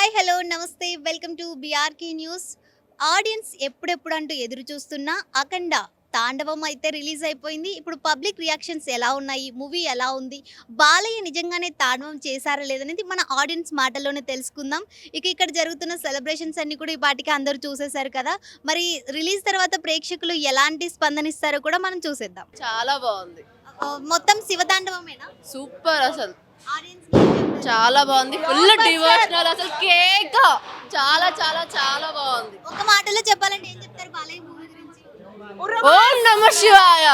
Hi hello నమస్తే welcome to BRK news. Audience ఎప్పుడెప్పుడు అంటూ ఎదురు చూస్తున్న అఖండ తాండవం అయితే రిలీజ్ అయిపోయింది. ఇప్పుడు పబ్లిక్ రియాక్షన్స్ ఎలా ఉన్నాయి, మూవీ ఎలా ఉంది, బాలయ్య నిజంగానే తాండవం చేశారా లేదనేది మన ఆడియన్స్ మాటల్లోనే తెలుసుకుందాం. ఇక్కడ జరుగుతున్న సెలబ్రేషన్స్ అన్ని కూడా ఈ పాటికి అందరూ చూసేశారు కదా. మరి రిలీజ్ తర్వాత ప్రేక్షకులు ఎలాంటి స్పందనిస్తారో కూడా మనం చూసేద్దాం. చాలా బాగుంది. మొత్తం శివతాండవమేనా? సూపర్ అసలు ఆడియన్స్ చాలా బాగుంది. ఫుల్ డివోషనల్ అసలు కేక్ చాలా చాలా చాలా బాగుంది. ఒక మాటలో చెప్పాలంటే ఏం చెప్తారు బాలయ్య మూవీ గురించి? ఓం నమ శివాయ,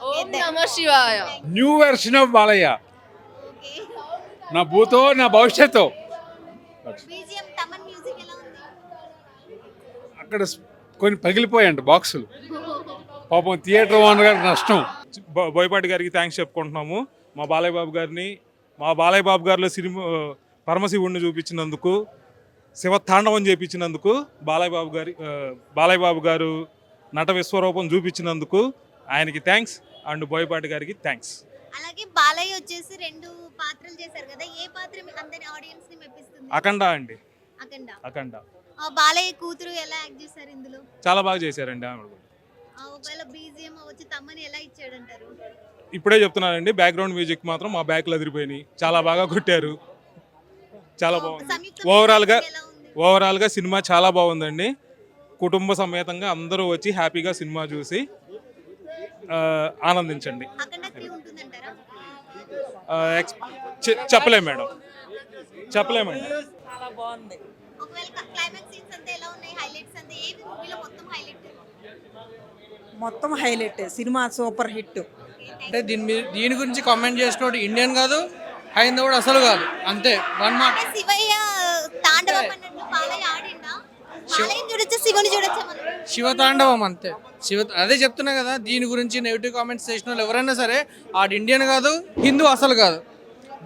ఓం నమ శివాయ. New version of Balayya. Okay. నా భూతో నా భవిష్యత్తు. బీజిఎం తమన్ మ్యూజిక్ ఎలా ఉంది? అక్కడ కొన్ని పగిలిపోయాయండి బాక్సులు. పాపం థియేటర్ ఓనర్ గారికి నష్టం. బోయపాటి గారికి థ్యాంక్స్ చెప్పుకుంటున్నాము. మా బాలయ్య బాబు గారిలో సినిమా పరమశివుడిని చూపించినందుకు, శివ తాండవం చేపించినందుకు, బాలయ్య బాబు గారు నట విశ్వరూపం చూపించినందుకు ఆయనకి థ్యాంక్స్ అండ్ బోయపాటి గారికి థ్యాంక్స్. అలాగే బాలయ్య వచ్చేసి 2 పాత్రలు చేశారు కదా, ఏ పాత్ర అందరి ఆడియన్స్ ని మెప్పిస్తుంది? అఖండ అండి. అఖండ బాలయ్య కూతురు ఎలా యాక్ట్ చేశారు ఇందులో? చాలా బాగా చేశారండి ఆమె కూడా. ఒకవేళ బీజిఎం వచ్చి తమ్మని ఎలా ఇచ్చాడంటారు? ఇప్పుడే చెప్తున్నానండి, బ్యాక్గ్రౌండ్ మ్యూజిక్ మాత్రం మా బ్యాక్లు అదిరిపోయినాయి. చాలా బాగా కొట్టారు, చాలా బాగుంది. ఓవరాల్గా సినిమా చాలా బాగుందండి. కుటుంబ సమేతంగా అందరూ వచ్చి హ్యాపీగా సినిమా చూసి ఆనందించండి. చెప్పలేము మేడం, చెప్పలేమండి. మొత్తం హైలైట్, సినిమా సూపర్ హిట్. అంటే దీని గురించి కామెంట్ చేసినోడు ఇండియన్ కాదు, హైందవుడు అసలు కాదు, అంతే. వన్ మాట. శివతాండవం అంతే. అదే చెప్తున్నా కదా, దీని గురించి నెగిటివ్ కామెంట్స్ చేసిన వాళ్ళు ఎవరైనా సరే ఆడు ఇండియన్ కాదు, హిందూ అసలు కాదు.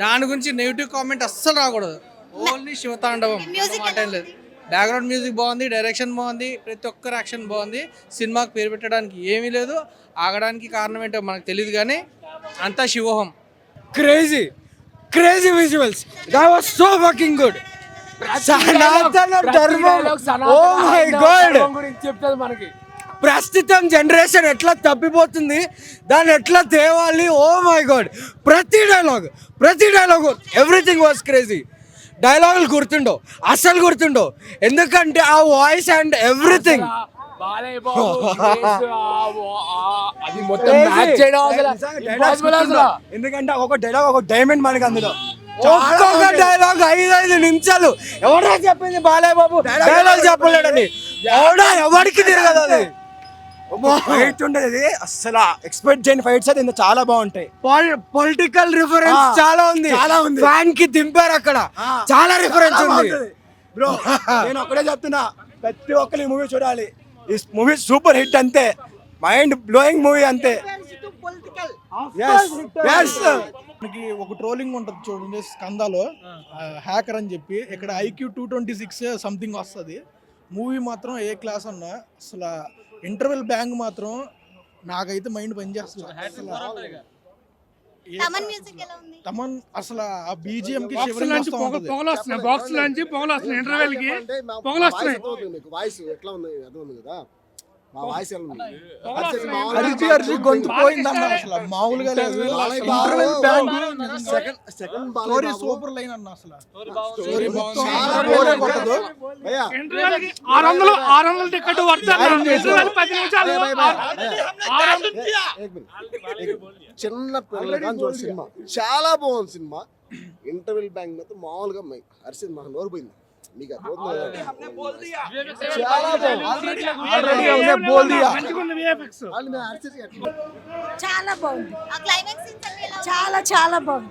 దాని గురించి నెగిటివ్ కామెంట్ అస్సలు రాకూడదు. ఓన్లీ శివతాండవం, మాట ఏం లేదు. బ్యాక్గ్రౌండ్ మ్యూజిక్ బాగుంది, డైరెక్షన్ బాగుంది, ప్రతి ఒక్కరు యాక్షన్ బాగుంది. సినిమాకి పేరు పెట్టడానికి ఏమీ లేదు, ఆగడానికి కారణం ఏంటో మనకు తెలియదు, కానీ అంతా శివోహం. Crazy visuals. That was so fucking good. Sanatana Dharmam. Oh my God. ప్రస్తుతం జనరేషన్ ఎట్లా తప్పిపోతుంది, దాన్ని ఎట్లా తేవాలి. ఓ మై గాడ్, ప్రతి డైలాగ్ ఎవ్రీథింగ్ వాస్ క్రేజీ. డైలాగులు గుర్తుండో, అసలు గుర్తుండో, ఎందుకంటే ఆ వాయిస్ అండ్ ఎవ్రీథింగ్. ఎందుకంటే ఒక డైలాగ్ ఒక డైమండ్ మనకి అందులో. ఒక్కొక్క డైలాగ్ 5 నిమిషాలు. ఎవడా చెప్పింది బాలయ్య బాబు డైలాగ్ చెప్పలేడని? ఎవరికి తిరగదు అది. ఫైట్ ఉండేది అసలు ఎక్స్పెక్ట్ చేయని ఫైట్స్ అయితే ఇంత చాలా బాగుంటాయి. పొలిటికల్ రిఫరెన్స్ చాలా ఉంది. ఫ్యాన్ కి దింపారు అక్కడ, చాలా రిఫరెన్స్ ఉంది బ్రో. నేను ఒక్కడే చెప్తున్నా, ప్రతి ఒక్కరు ఈ మూవీ చూడాలి. ఈ మూవీ సూపర్ హిట్ అంతే, మైండ్ బ్లోయింగ్ మూవీ అంతే. మనకి ఒక ట్రోలింగ్ ఉంటుంది చూడండి స్కందాలో, హ్యాకర్ అని చెప్పి. ఇక్కడ IQ 226 సంథింగ్ వస్తుంది. మూవీ మాత్రం ఏ క్లాస్ అన్నా. అసలు ఇంటర్వెల్ బ్యాంగ్ మాత్రం నాకైతే మైండ్ పనిచేస్తుంది. తమన్ అసలు ఆ బీజిఎం కి అరిచి గొంతు పోయిందన్న, అసలు మామూలుగా లేదు. స్టోరీ సూపర్ లైన్ అన్న, అసలు స్టోరీ మొత్తం 600 టికెట్ చిన్న పిల్లగా చూడ సినిమా చాలా బాగుంది. సినిమా ఇంటర్వెల్ బ్యాంక్ మొత్తం మామూలుగా అరిసింది, మాకు నోరు పోయింది. మీకు చాలా బాగుంది, చాలా బాగుంది.